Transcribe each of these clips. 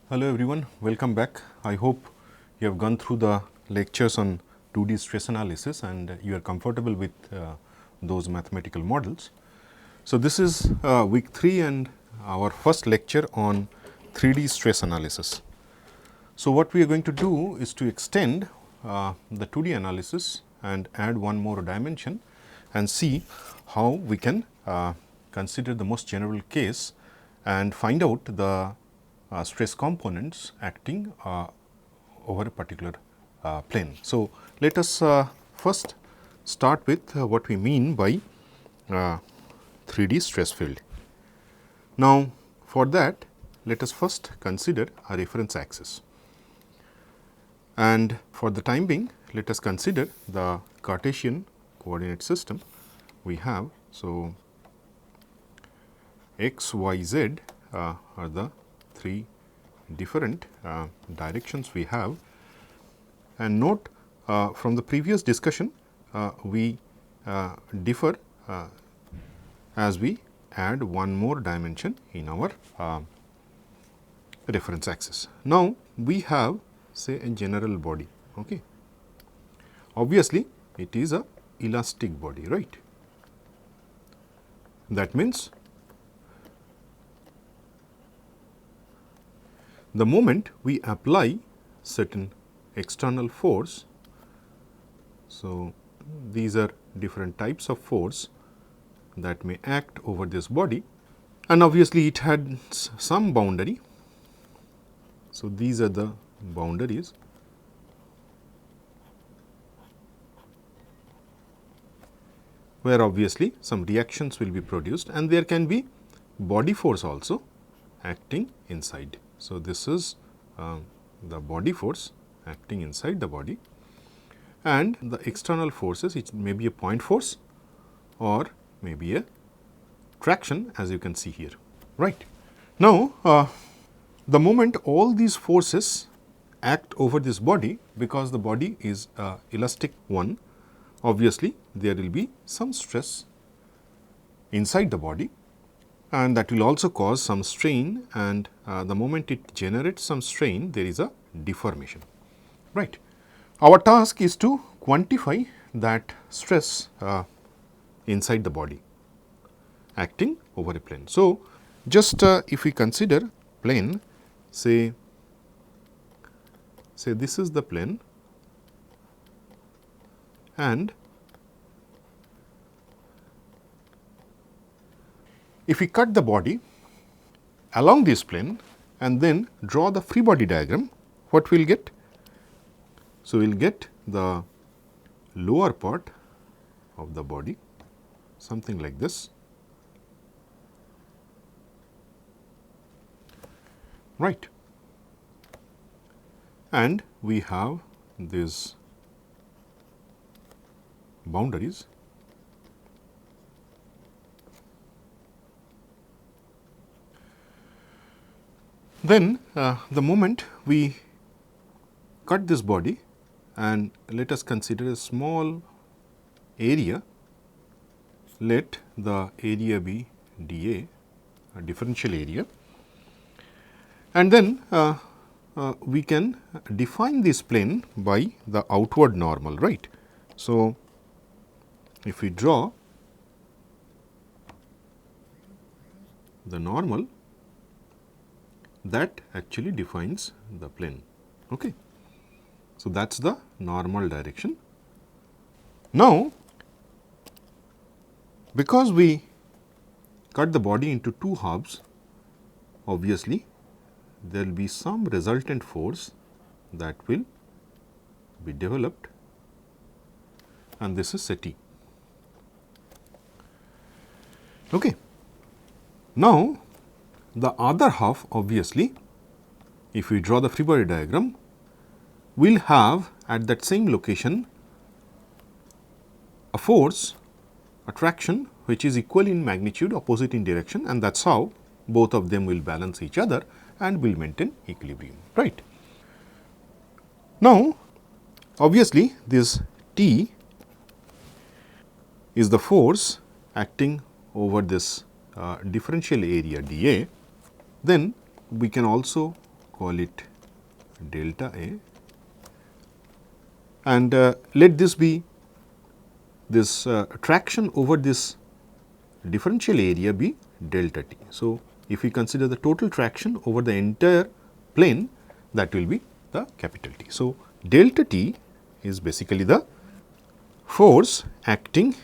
Hello everyone, welcome back. I hope you have gone through the lectures on 2D stress analysis and you are comfortable with those mathematical models. So, this is week 3 and our first lecture on 3D stress analysis. So, what we are going to do is to extend the 2D analysis and add one more dimension and see how we can consider the most general case and find out the stress components acting over a particular plane. So, let us first start with what we mean by 3D stress field. Now, for that let us first consider a reference axis, and for the time being let us consider the Cartesian coordinate system we have. So, x, y, z are the three different directions we have, and note from the previous discussion we differ as we add one more dimension in our reference axis. Now, we have say a general body. Okay. Obviously, it is a elastic body, right. That means, the moment we apply certain external force, so these are different types of force that may act over this body, and obviously it had some boundary. So, these are the boundaries where obviously some reactions will be produced, and there can be body force also acting inside. So, this is the body force acting inside the body, and the external forces, it may be a point force or may be a traction, as you can see here, right. Now, the moment all these forces act over this body, because the body is elastic one, obviously there will be some stress inside the body, and that will also cause some strain, and the moment it generates some strain, there is a deformation, right. Our task is to quantify that stress inside the body acting over a plane. So, just if we consider plane, say this is the plane, and if we cut the body along this plane and then draw the free body diagram, what we will get? So, we will get the lower part of the body, something like this, right, and we have these boundaries. Then the moment we cut this body, and let us consider a small area, let the area be dA, a differential area, and then we can define this plane by the outward normal, right. So, if we draw the normal, that actually defines the plane. Okay. So, that is the normal direction. Now, because we cut the body into two halves, obviously there will be some resultant force that will be developed, and this is T. Okay. Now, the other half, obviously, if we draw the free body diagram, will have at that same location a force, a traction, which is equal in magnitude, opposite in direction, and that is how both of them will balance each other and will maintain equilibrium, right. Now, obviously, this T is the force acting over this differential area dA, then we can also call it delta A, and let this be this traction over this differential area be delta t. So, if we consider the total traction over the entire plane, that will be the capital T. So, delta t is basically the force acting,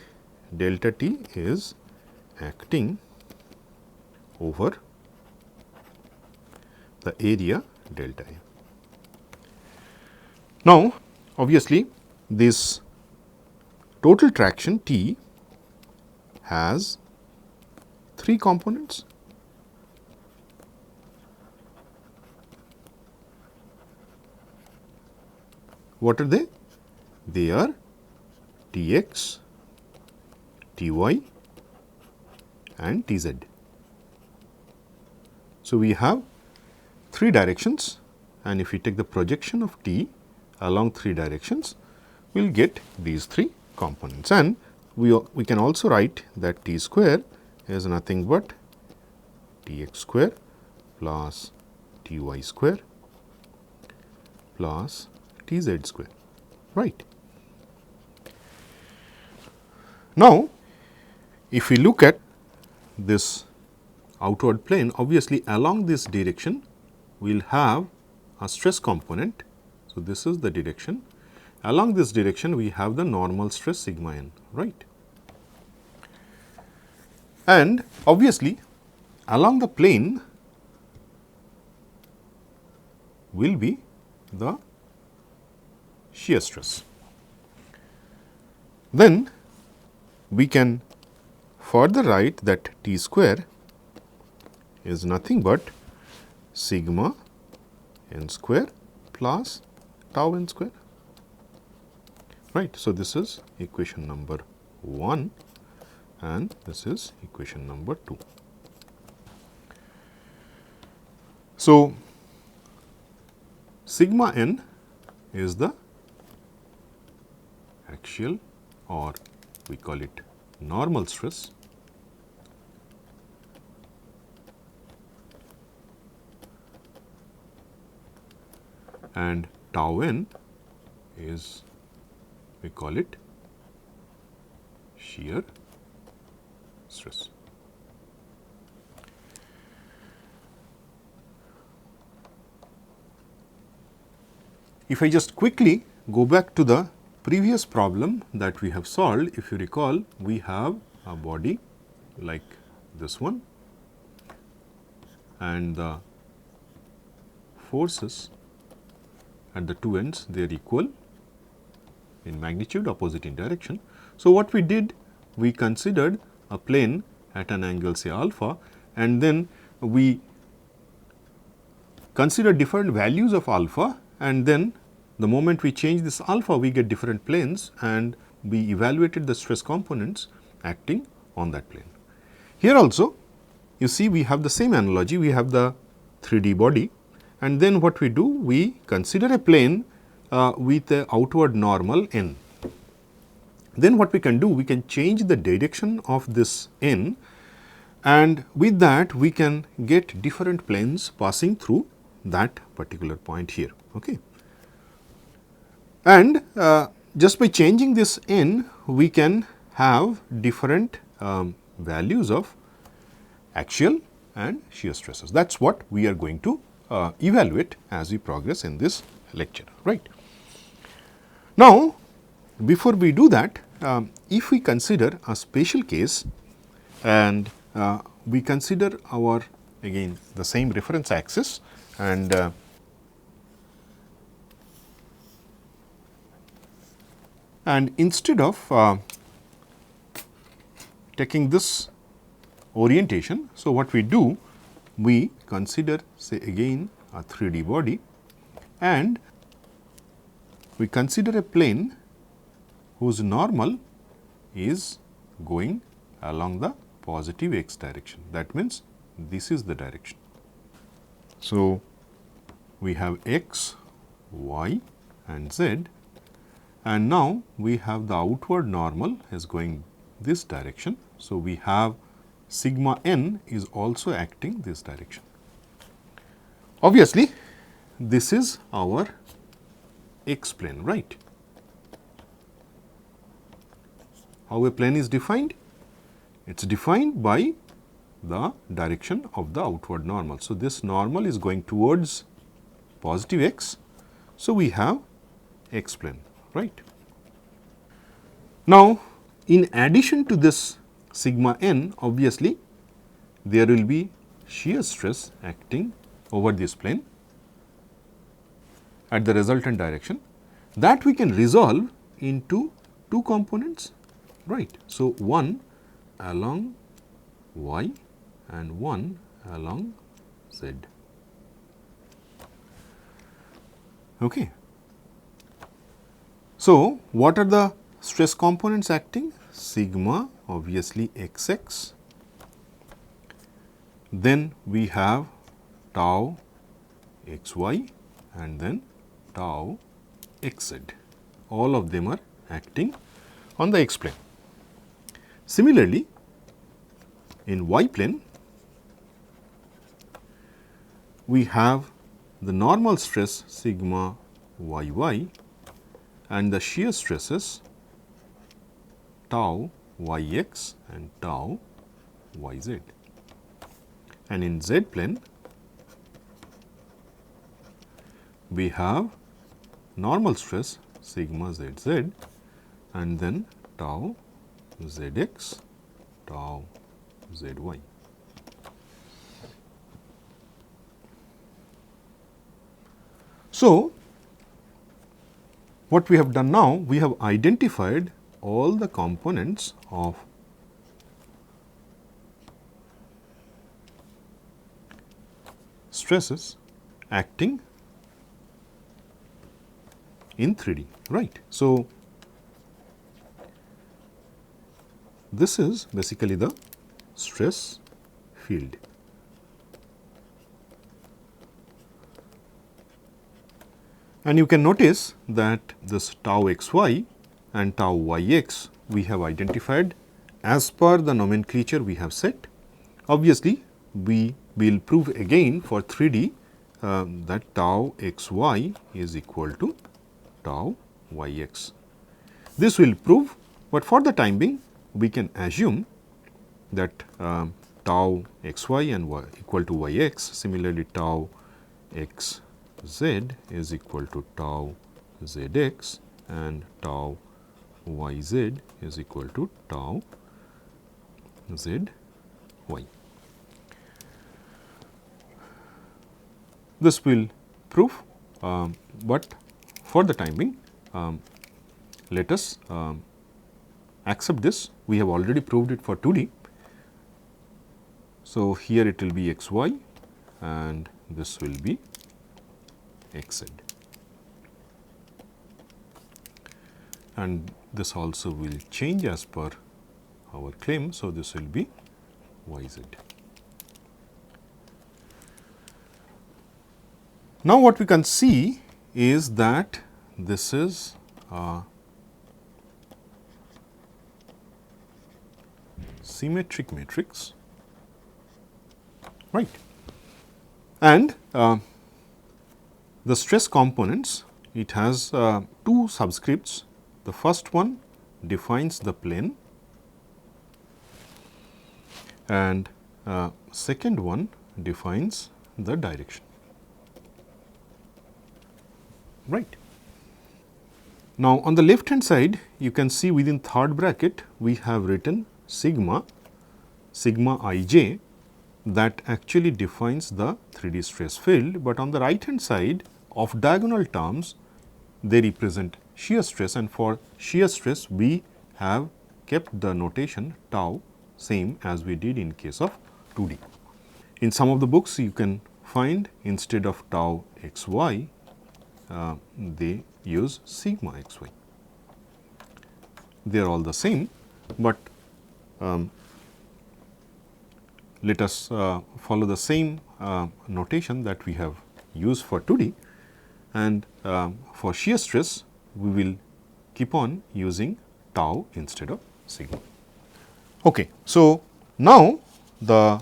delta t is acting over the area delta A. Now, obviously, this total traction T has 3 components. What are they? They are Tx, Ty and Tz. So, we have 3 directions, and if we take the projection of T along 3 directions, we will get these 3 components, and we can also write that T square is nothing but Tx square plus Ty square plus Tz square, right. Now, if we look at this outward plane, obviously along this direction we will have a stress component. So, this is the direction. Along this direction we have the normal stress sigma n, right. And obviously along the plane will be the shear stress. Then we can further write that T square is nothing but sigma n square plus tau n square, right. So, this is equation number 1 and this is equation number 2. So, sigma n is the axial, or we call it normal stress, and tau n is, we call it shear stress. If I just quickly go back to the previous problem that we have solved, if you recall, we have a body like this one and the forces at the two ends, they are equal in magnitude, opposite in direction. So, what we did, we considered a plane at an angle say alpha, and then we consider different values of alpha, and then the moment we change this alpha, we get different planes, and we evaluated the stress components acting on that plane. Here also you see we have the same analogy, we have the 3D body, and then what we do, we consider a plane with a outward normal n. Then what we can do, we can change the direction of this n, and with that we can get different planes passing through that particular point here. Okay. And just by changing this n, we can have different values of axial and shear stresses. That is what we are going to evaluate as we progress in this lecture, right. Now, before we do that, if we consider a special case and we consider our, again, the same reference axis, and instead of taking this orientation, so what we do, we consider, say again, a 3D body, and we consider a plane whose normal is going along the positive x direction. That means this is the direction. So, we have x, y and z, and now we have the outward normal is going this direction. So, we have sigma n is also acting this direction. Obviously, this is our x plane, right. How a plane is defined? It is defined by the direction of the outward normal. So, this normal is going towards positive x. So, we have x plane, right. Now, in addition to this sigma n, obviously there will be shear stress acting over this plane at the resultant direction, that we can resolve into two components, right. So, one along y and one along z. Okay. So, what are the stress components acting? Sigma, obviously xx, then we have tau xy and then tau xz. All of them are acting on the x plane. Similarly, in y plane, we have the normal stress sigma yy and the shear stresses tau yx and tau yz. And in z plane, we have normal stress sigma zz and then tau zx, tau zy. So, what we have done now, we have identified all the components of stresses acting in 3D, right. So, this is basically the stress field. And you can notice that this tau xy and tau yx we have identified as per the nomenclature we have set. Obviously, we will prove again for 3D that tau xy is equal to tau yx. This will prove, but for the time being we can assume that tau xy and equal to yx, similarly tau xz is equal to tau zx and tau yz is equal to tau zy. This will prove, but for the time being let us accept this. We have already proved it for 2D. So, here it will be xy and this will be xz, and this also will change as per our claim. So, this will be yz. Now, what we can see is that this is symmetric matrix, right, and the stress components, it has two subscripts. The first one defines the plane and second one defines the direction, right. Now, on the left hand side you can see within third bracket we have written sigma ij, that actually defines the 3D stress field, but on the right hand side of diagonal terms they represent shear stress, and for shear stress we have kept the notation tau same as we did in case of 2D. In some of the books you can find instead of tau xy they use sigma xy. They are all the same, but let us follow the same notation that we have used for 2D, and for shear stress we will keep on using tau instead of sigma. Okay. So, now the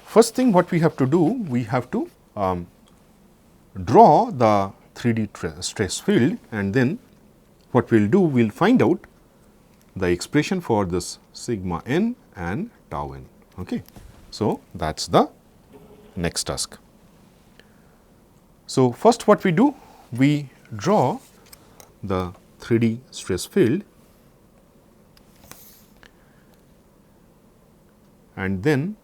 first thing what we have to do, we have to draw the 3D stress field, and then what we will do, we will find out the expression for this sigma n and tau n. Okay. So, that is the next task. So, first what we do, we draw the 3D stress field, and then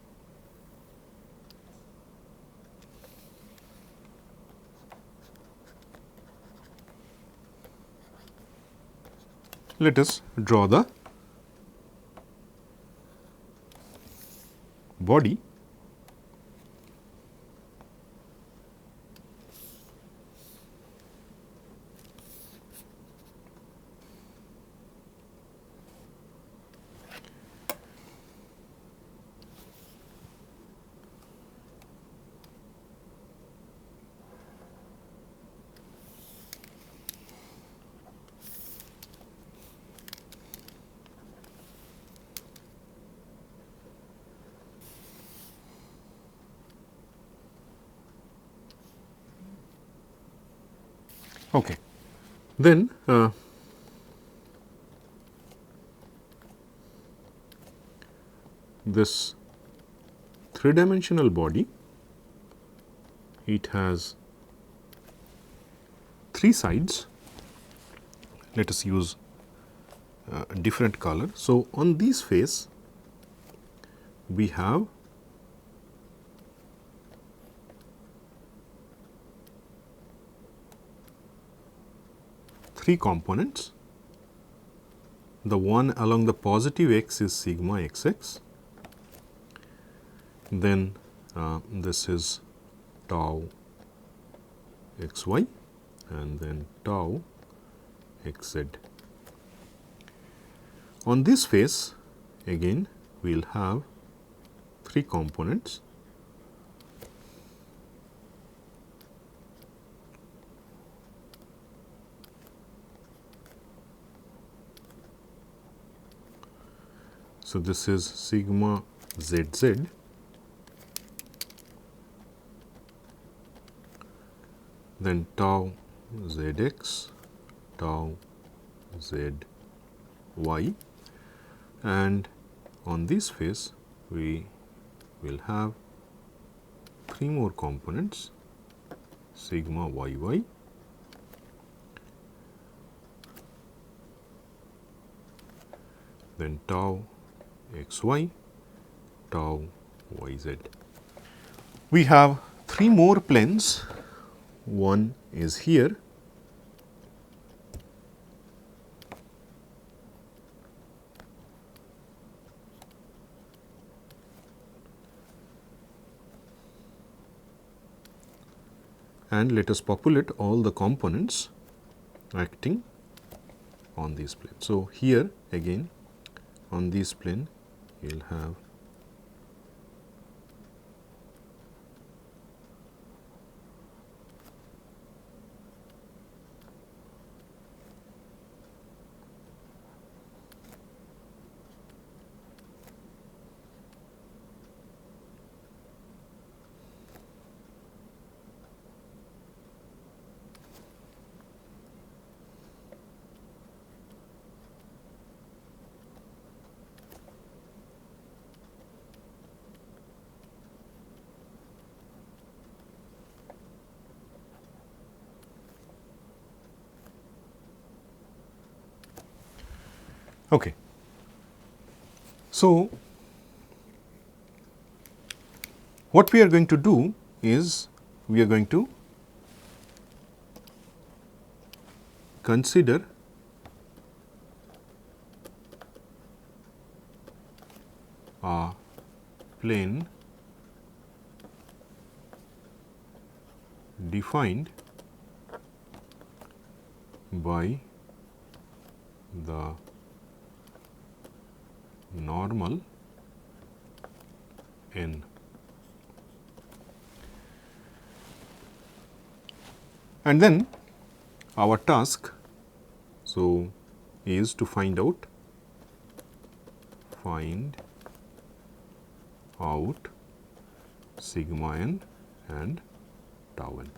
let us draw the body. Okay. Then this 3-dimensional body, it has 3 sides. Let us use a different color. So, on this face we have three components. The one along the positive x is sigma xx, then this is tau xy, and then tau xz. On this face again we will have 3 components. So, this is sigma zz, then tau zx, tau zy, and on this face we will have 3 more components, sigma yy, then tau xy, tau yz. We have 3 more planes. One is here, and let us populate all the components acting on this plane. So, here again on this plane you will have okay. So, what we are going to do is we are going to consider a plane defined by the normal n. And then our task is to find out sigma n and tau n.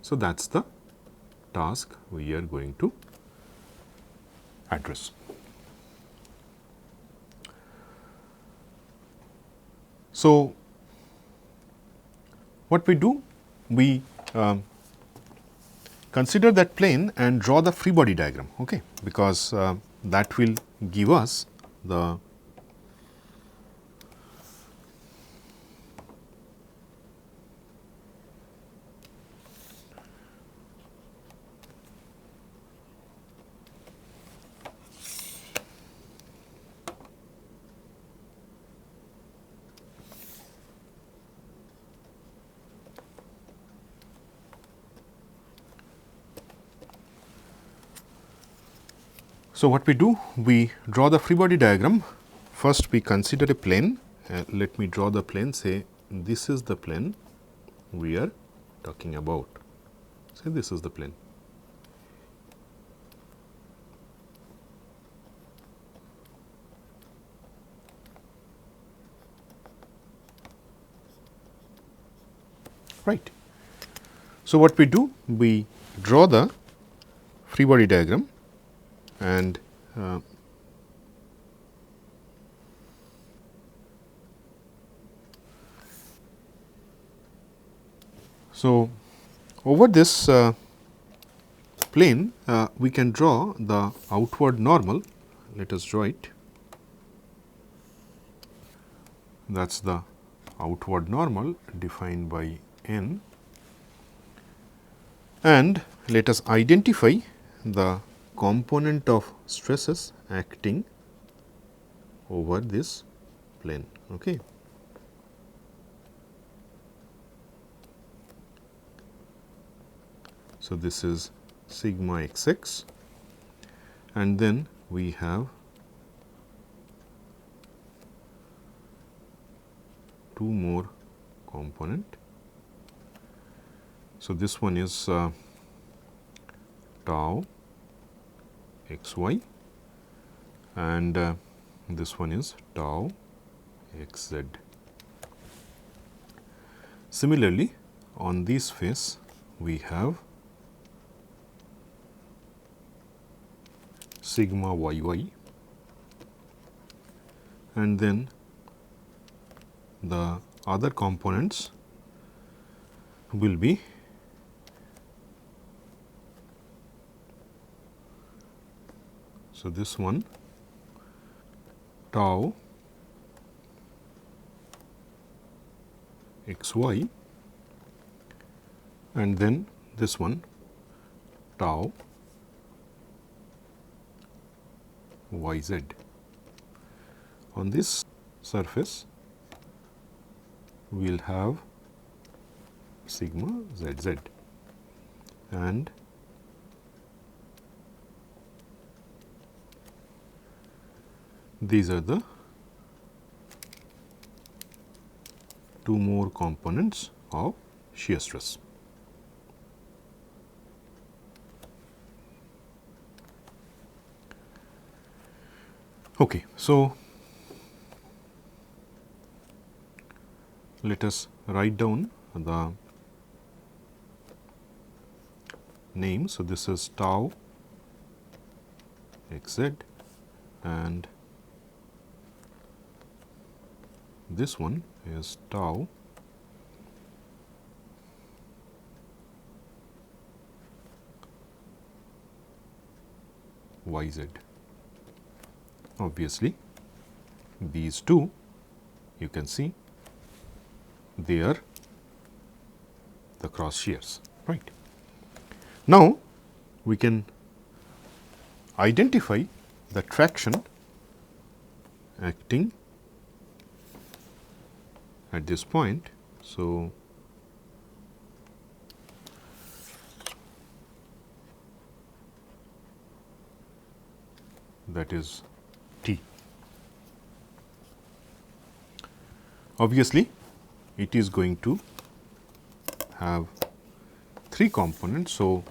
So, that is the task we are going to address. So, what we do? We consider that plane and draw the free body diagram, okay, because that will give us the So, what we do? We draw the free body diagram. First, we consider a plane. Let me draw the plane, say this is the plane we are talking about. Say this is the plane. Right. So, what we do? We draw the free body diagram and so over this plane we can draw the outward normal. Let us draw it. That is the outward normal defined by n, and let us identify the component of stresses acting over this plane. Okay. So, this is sigma x x, and then we have two more component. So, this one is tau x y, and this one is tau x z. Similarly, on this face we have sigma y y, and then the other components will be so this one tau x y, and then this one tau y z. On this surface we will have sigma z z, and these are the two more components of shear stress. Okay, so let us write down the name. So, this is tau x z, and this one is tau y z. Obviously, these two you can see they are the cross shears, right. Now, we can identify the traction acting at this point. So, that is T. Obviously, it is going to have three components. So,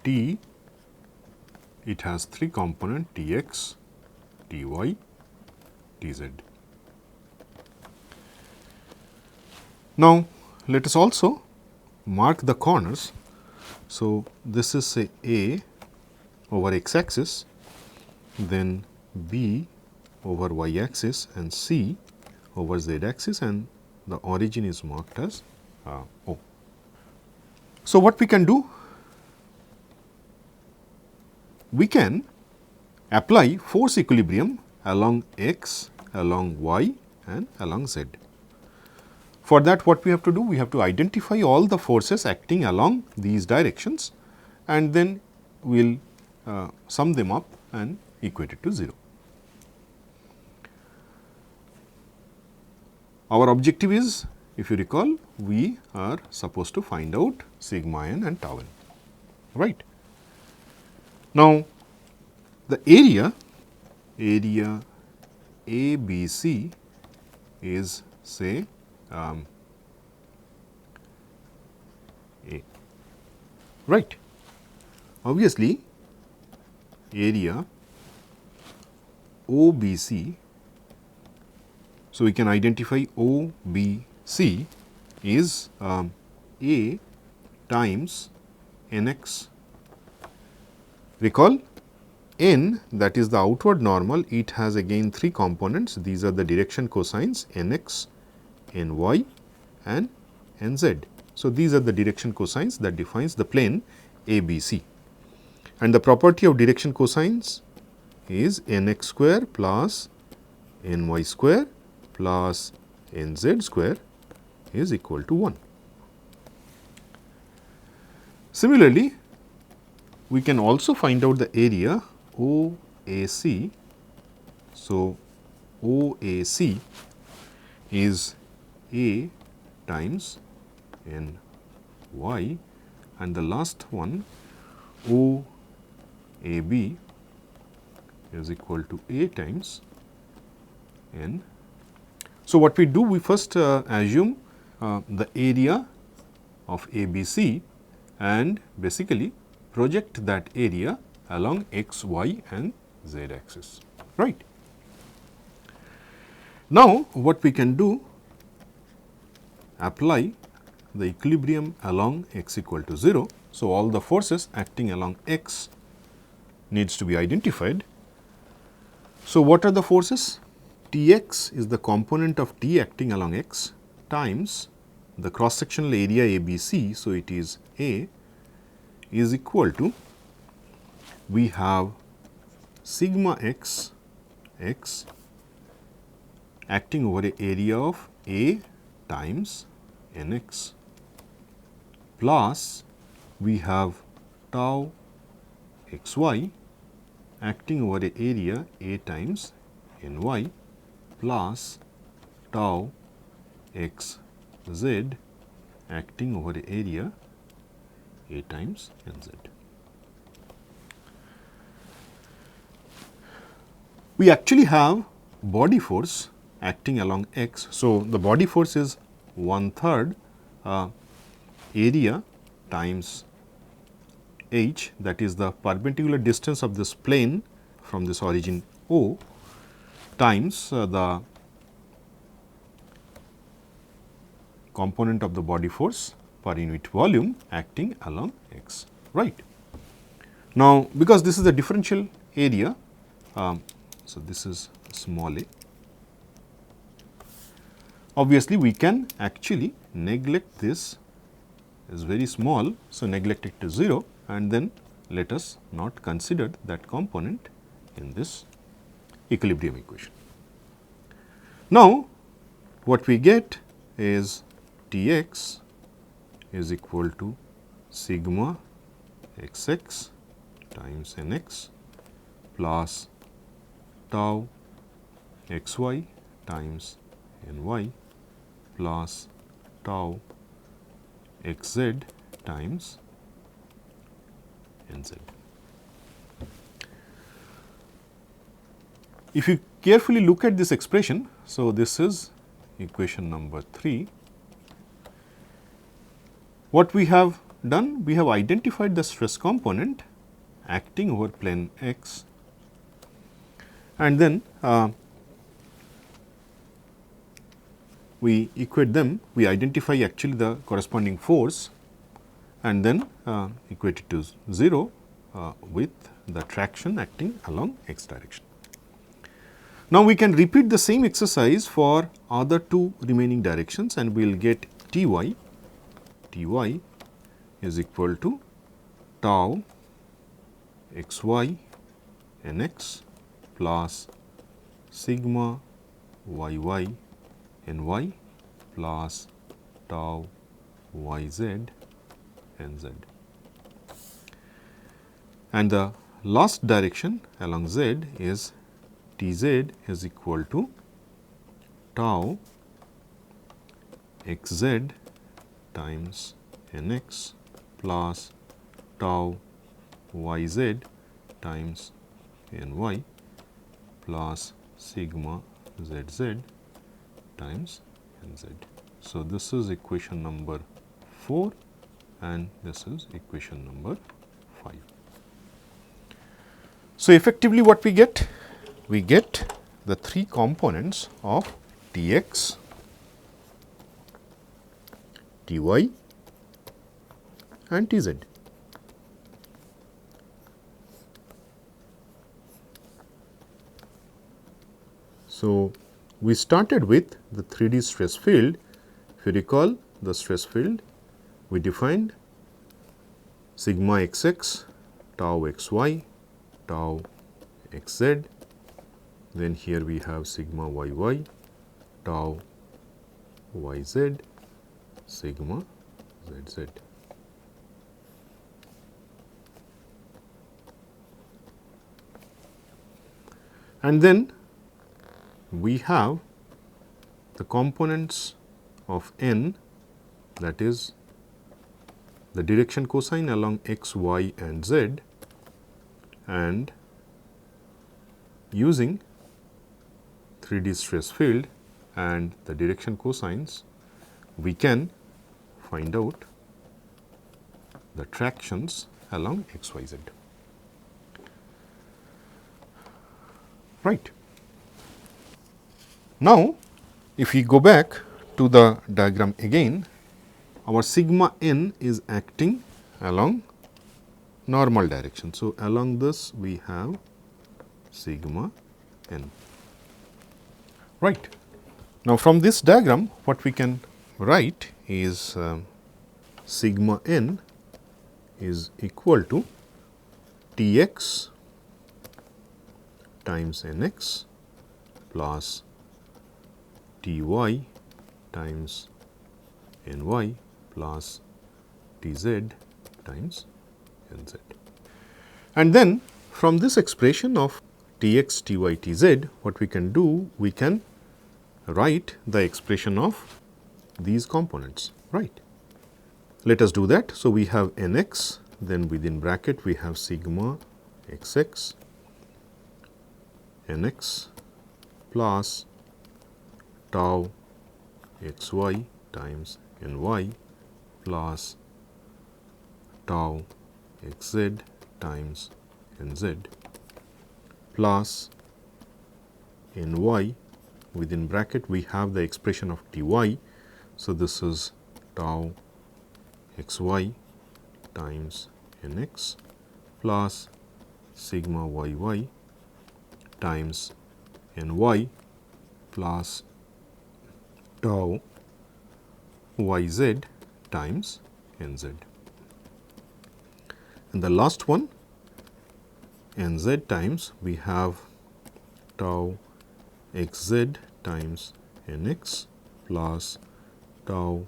T, it has three components, T x, T y, T z. Now, let us also mark the corners. So, this is say A over x axis, then B over y axis and C over z axis, and the origin is marked as O. So, what we can do? We can apply force equilibrium along x, along y and along z. For that, what we have to do? We have to identify all the forces acting along these directions, and then we will sum them up and equate it to 0. Our objective is, if you recall, we are supposed to find out sigma n and tau n, right. Now, the area ABC is say A, right. Obviously, area OBC, so we can identify OBC is A times nx. Recall, n, that is the outward normal, it has again 3 components. These are the direction cosines nx, ny and nz. So, these are the direction cosines that defines the plane ABC, and the property of direction cosines is nx square plus ny square plus nz square is equal to 1. Similarly, we can also find out the area OAC. So, OAC is A times ny, and the last one OAB is equal to A times n. So, what we do? We first assume the area of ABC and basically project that area along x, y and z axis, right. Now, what we can do? Apply the equilibrium along x equal to 0. So, all the forces acting along x needs to be identified. So, what are the forces? Tx is the component of T acting along x times the cross sectional area ABC. So, it is A is equal to, we have sigma x acting over a area of A times nx plus we have tau xy acting over a area A times ny plus tau xz acting over a area A times nz. We actually have body force acting along x. So, the body force is 1/3 area times h, that is the perpendicular distance of this plane from this origin O, times the component of the body force per unit volume acting along x, right. Now, because this is a differential area, so this is small a. Obviously, we can actually neglect this is very small. So, neglect it to 0 and then let us not consider that component in this equilibrium equation. Now, what we get is Tx is equal to sigma xx times nx plus tau xy times ny plus tau xz times nz. If you carefully look at this expression, so this is equation number 3. What we have done? We have identified the stress component acting over plane x, and then we equate them. We identify actually the corresponding force and then equate it to 0 with the traction acting along x direction. Now, we can repeat the same exercise for other two remaining directions, and we will get Ty is equal to tau xy nx plus sigma yy ny plus tau yz nz. And the last direction along z is Tz is equal to tau xz times nx plus tau yz times ny plus sigma zz times nz. So, this is equation number 4 and this is equation number 5. So, effectively what we get? We get the three components of Tx, Ty and Tz. So, we started with the 3D stress field. If you recall the stress field, we defined sigma xx, tau xy, tau xz, then here we have sigma yy, tau yz, sigma zz. And then we have the components of n, that is the direction cosine along x, y and z, and using 3D stress field and the direction cosines, we can find out the tractions along x, y, z. Right. Now, if we go back to the diagram again, our sigma n is acting along normal direction. So, along this we have sigma n. Right. Now, from this diagram what we can write is sigma n is equal to Tx times Nx plus Ty times Ny plus Tz times Nz. And then from this expression of Tx, Ty, Tz, what we can do? We can write the expression of these components, right. Let us do that. So, we have Nx, then within bracket we have sigma xx Nx plus tau xy times Ny plus tau xz times Nz plus Ny, within bracket we have the expression of Ty. So, this is tau xy times Nx plus sigma yy times Ny plus tau yz times Nz. And the last one, Nz times, we have tau xz times Nx plus tau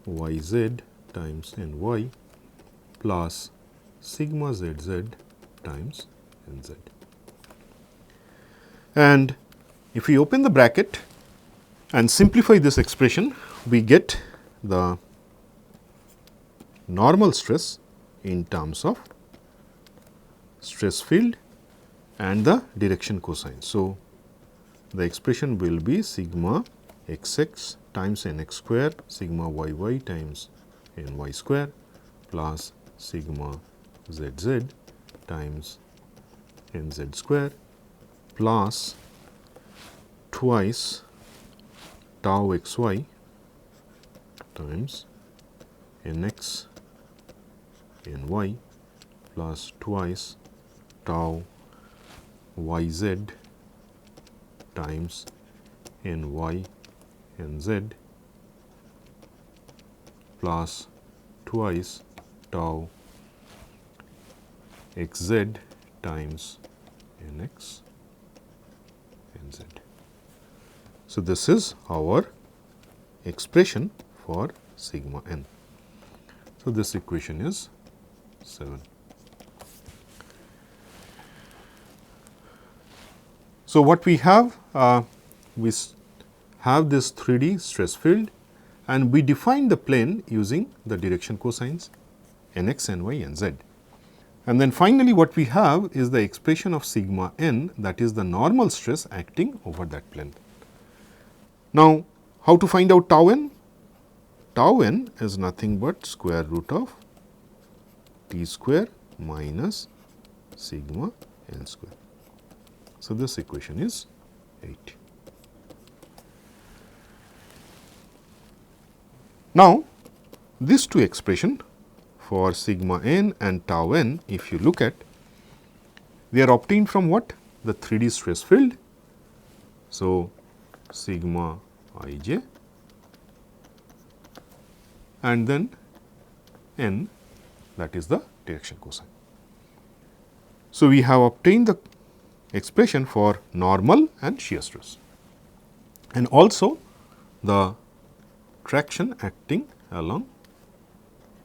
yz times Ny plus sigma zz times Nz. And if we open the bracket and simplify this expression, we get the normal stress in terms of stress field and the direction cosine. So, the expression will be sigma xx times nx square, sigma yy times ny square plus sigma zz times nz square plus twice tau xy times nx ny plus twice tau yz times ny nz plus twice tau xz times nx nz. So, this is our expression for sigma n. So, this equation is 7. So, what we have this 3D stress field, and we define the plane using the direction cosines nx, ny, nz. And then finally, what we have is the expression of sigma n, that is the normal stress acting over that plane. Now, how to find out tau n? Tau n is nothing but square root of t square minus sigma n square. So, this equation is 8. Now, these two expression for sigma n and tau n, if you look at, they are obtained from what? The 3D stress field. So, sigma ij and then n, that is the direction cosine. So, we have obtained the expression for normal and shear stress, and also the traction acting along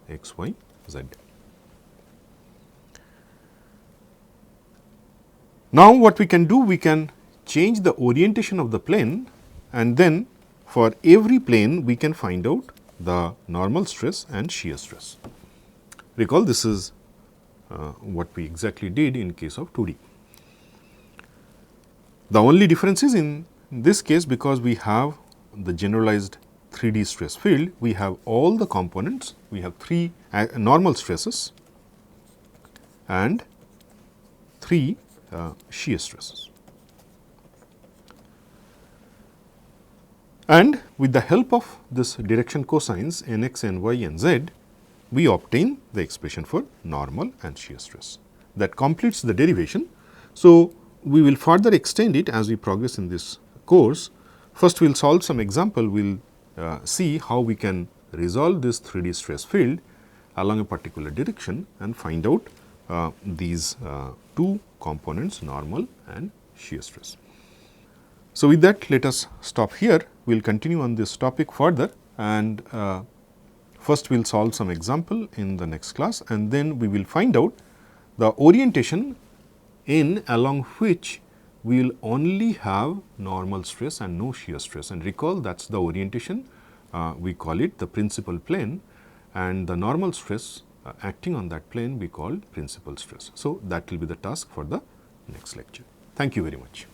x, y, z. Now, what we can do, we can change the orientation of the plane, and then for every plane we can find out the normal stress and shear stress. Recall, this is what we exactly did in case of 2D. The only difference is in this case, because we have the generalized 3D stress field, we have all the components, we have 3 normal stresses and 3 shear stresses. And with the help of this direction cosines nx, ny, nz, we obtain the expression for normal and shear stress. That completes the derivation. So, we will further extend it as we progress in this course. First, we will solve some example, we will see how we can resolve this 3D stress field along a particular direction and find out these two components, normal and shear stress. So, with that, let us stop here. We will continue on this topic further, and first we will solve some example in the next class, and then we will find out the orientation in along which we will only have normal stress and no shear stress. And recall, that is the orientation, we call it the principal plane, and the normal stress acting on that plane we call principal stress. So, that will be the task for the next lecture. Thank you very much.